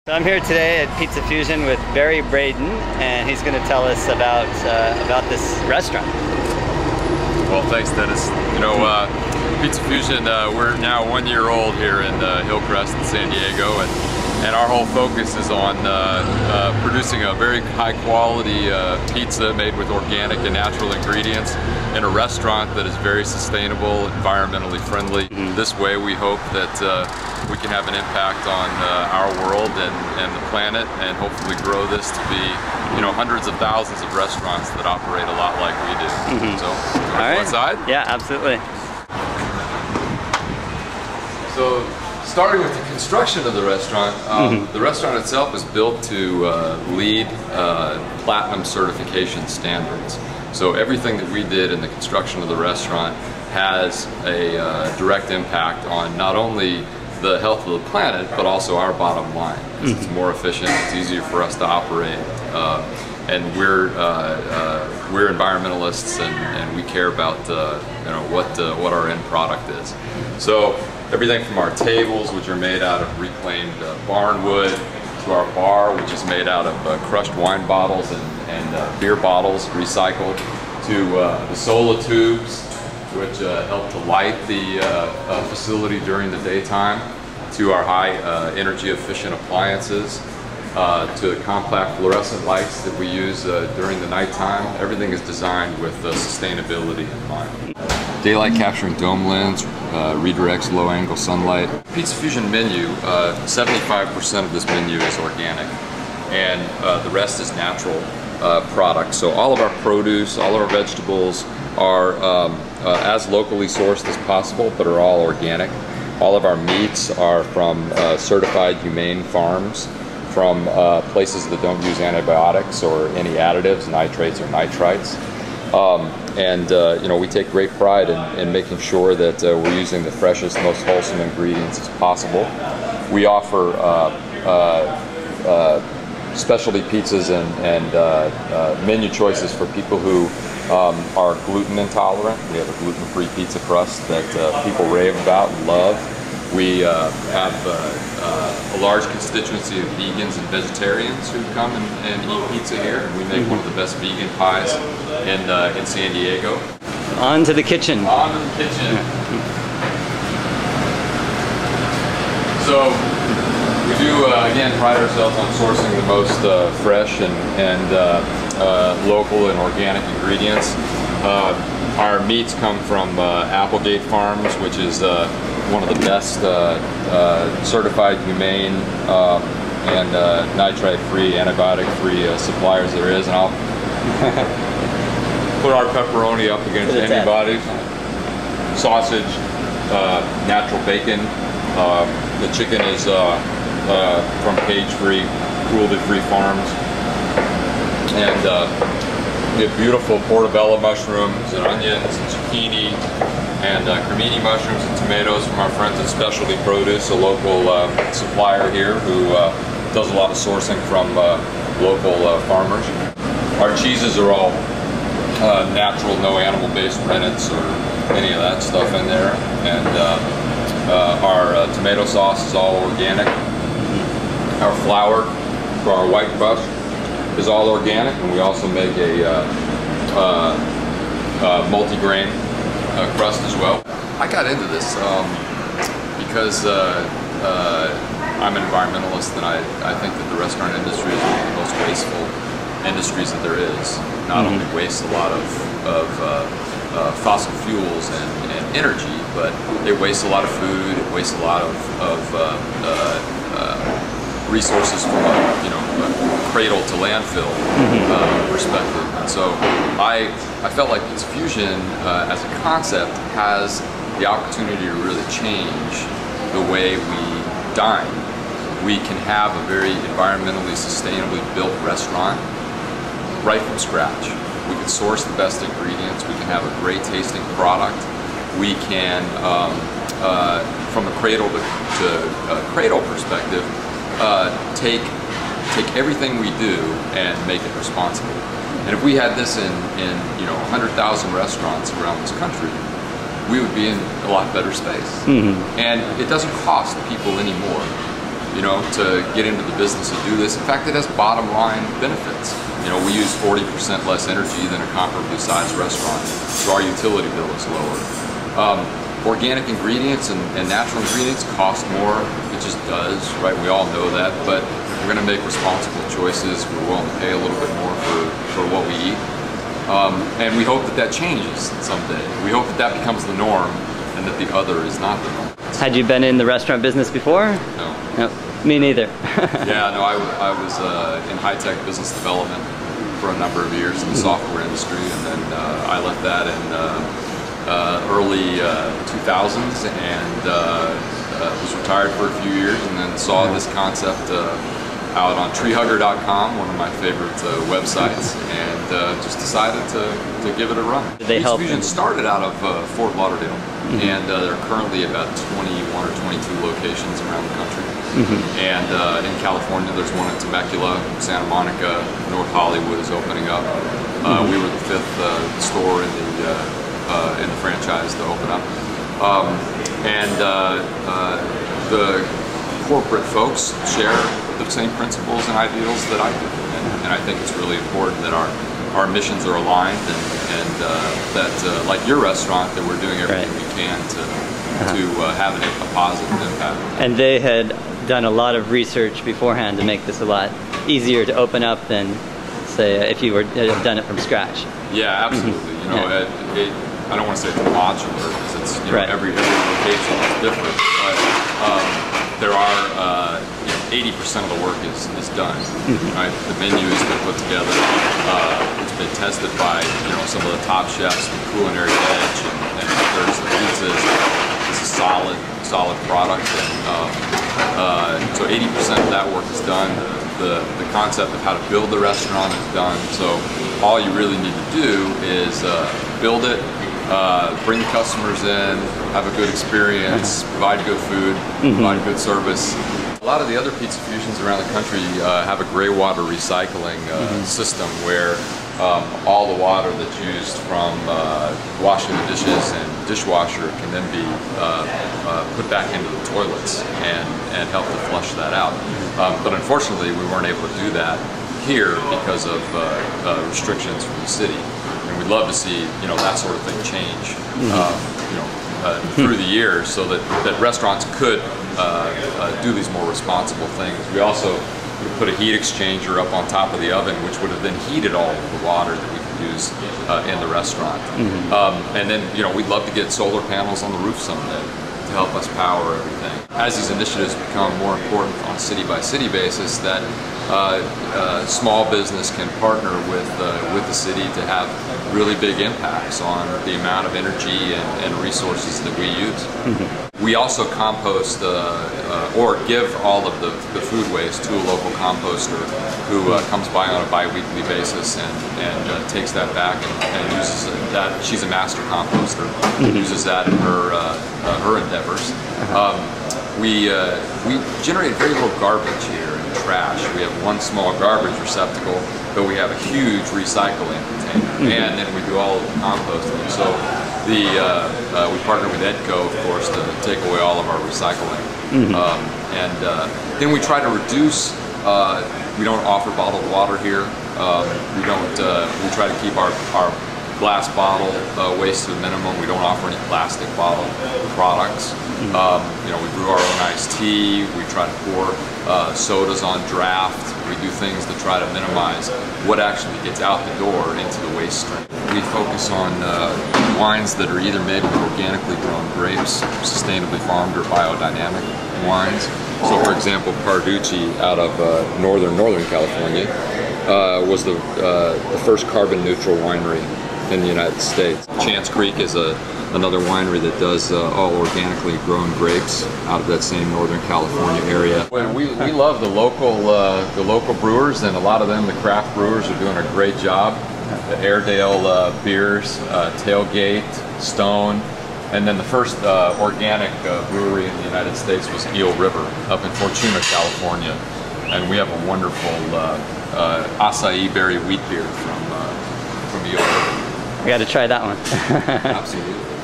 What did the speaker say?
So I'm here today at Pizza Fusion with Barry Braden, and he's going to tell us about this restaurant. Well, thanks, Dennis. You know, Pizza Fusion, we're now 1 year old here in Hillcrest in San Diego, and our whole focus is on producing a very high quality pizza made with organic and natural ingredients in a restaurant that is very sustainable, environmentally friendly. This way we hope that we can have an impact on our world and the planet, and hopefully grow this to be, you know, hundreds of thousands of restaurants that operate a lot like we do. So, you want to go inside? Yeah, absolutely. So, starting with the construction of the restaurant, the restaurant itself is built to LEED Platinum certification standards. So everything that we did in the construction of the restaurant has a direct impact on not only the health of the planet, but also our bottom line. It's more efficient, it's easier for us to operate, and we're environmentalists, and we care about you know, what our end product is. So everything from our tables, which are made out of reclaimed barn wood, to our bar, which is made out of crushed wine bottles and beer bottles recycled, to the solar tubes, which help to light the facility during the daytime, to our high energy efficient appliances, to the compact fluorescent lights that we use during the nighttime. Everything is designed with sustainability in mind. Daylight capturing dome lens redirects low angle sunlight. Pizza Fusion menu, 75% of this menu is organic, and the rest is natural products. So all of our produce, all of our vegetables are as locally sourced as possible, but are all organic. All of our meats are from certified humane farms, from places that don't use antibiotics or any additives, nitrates or nitrites. You know, we take great pride in making sure that we're using the freshest, most wholesome ingredients as possible. We offer specialty pizzas and menu choices for people who are gluten intolerant. We have a gluten-free pizza crust that people rave about and love. We have a large constituency of vegans and vegetarians who come and eat pizza here. And we make one of the best vegan pies in San Diego. On to the kitchen. On to the kitchen. So we do, again, pride ourselves on sourcing the most fresh and local and organic ingredients. Our meats come from Applegate Farms, which is one of the best certified humane and nitrite-free, antibiotic-free suppliers there is. And I'll put our pepperoni up against anybody's. Sausage, natural bacon. The chicken is from cage-free, cruelty-free farms. And we have beautiful portobello mushrooms and onions and zucchini and cremini mushrooms and tomatoes from our friends at Specialty Produce, a local supplier here who does a lot of sourcing from local farmers. Our cheeses are all natural, no animal-based rennets or any of that stuff in there. And our tomato sauce is all organic. Our flour for our white crust is all organic, and we also make a multi-grain crust as well. I got into this because I'm an environmentalist, and I think that the restaurant industry is one of the most wasteful industries that there is. Not only wastes a lot of fossil fuels and energy, but they waste a lot of food, it wastes a lot of resources from a cradle to landfill perspective. And so I felt like Pizza Fusion as a concept has the opportunity to really change the way we dine. We can have a very environmentally sustainably built restaurant right from scratch. We can source the best ingredients, we can have a great tasting product, we can, from a cradle to cradle perspective, take everything we do and make it responsible. And if we had this in 100,000 restaurants around this country, we would be in a lot better space. And it doesn't cost people any more you know, to get into the business and do this. In fact, it has bottom line benefits. You know, we use 40% less energy than a comparably sized restaurant, so our utility bill is lower. Organic ingredients and natural ingredients cost more. It just does, right? We all know that, but we're going to make responsible choices. We're willing to pay a little bit more for what we eat. And we hope that changes someday. We hope that becomes the norm and that the other is not the norm. Had you been in the restaurant business before? No. No, me neither. Yeah, no, I was in high-tech business development for a number of years in the software industry, and then I left that in early 2000s and was retired for a few years, and then saw this concept out on treehugger.com, one of my favorite websites, and just decided to give it a run. Did they help? Fusion started out of Fort Lauderdale, and there are currently about 21 or 22 locations around the country. And in California, there's one in Temecula, Santa Monica, North Hollywood is opening up. We were the 5th store in the franchise to open up. The corporate folks share the same principles and ideals that I do, and I think it's really important that our missions are aligned, and that like your restaurant, that we're doing everything we can to have a positive impact. And they had done a lot of research beforehand to make this a lot easier to open up than, say, if you had done it from scratch. Yeah, absolutely. You know, I don't want to say it's modular, because it's, you know, every location is different, but there are 80% of the work is done. Right? The menu has been put together. It's been tested by, you know, some of the top chefs, the Culinary Edge, and there's the pizzas. It's a solid product, and so 80% of that work is done. The concept of how to build the restaurant is done. So all you really need to do is build it, bring the customers in, have a good experience, provide good food, provide good service. A lot of the other Pizza Fusions around the country have a gray water recycling system where all the water that's used from washing the dishes and dishwasher can then be put back into the toilets and help to flush that out. But unfortunately, we weren't able to do that here because of restrictions from the city. And we'd love to see, you know, that sort of thing change, you know, through the years, so that restaurants could do these more responsible things. We also put a heat exchanger up on top of the oven, which would have then heated all of the water that we could use in the restaurant. And then, you know, we'd love to get solar panels on the roof someday to help us power everything. As these initiatives become more important on a city-by-city basis, that small business can partner with the city to have really big impacts on the amount of energy and resources that we use. We also compost or give all of the food waste to a local composter who comes by on a bi-weekly basis and takes that back and uses that. She's a master composter, uses that in her endeavors. We generate very little garbage here and trash. We have one small garbage receptacle, but we have a huge recycling container, and then we do all of the composting. So we partner with Edco, of course, to take away all of our recycling. Then we try to reduce. We don't offer bottled water here. We try to keep our glass bottle waste to a minimum. We don't offer any plastic bottle products. You know, we brew our own iced tea. We try to pour sodas on draft. We do things to try to minimize what actually gets out the door into the waste stream. We focus on wines that are either made with organically grown grapes, sustainably farmed, or biodynamic wines. So, for example, Carducci out of northern California was the first carbon-neutral winery in the United States. Chance Creek is another winery that does all organically grown grapes out of that same Northern California area. We love the local brewers, and a lot of them, the craft brewers, are doing a great job. The Airedale beers, Tailgate, Stone, and then the first organic brewery in the United States was Eel River up in Fortuna, California, and we have a wonderful acai berry wheat beer from Eel River. I got to try that one. Absolutely.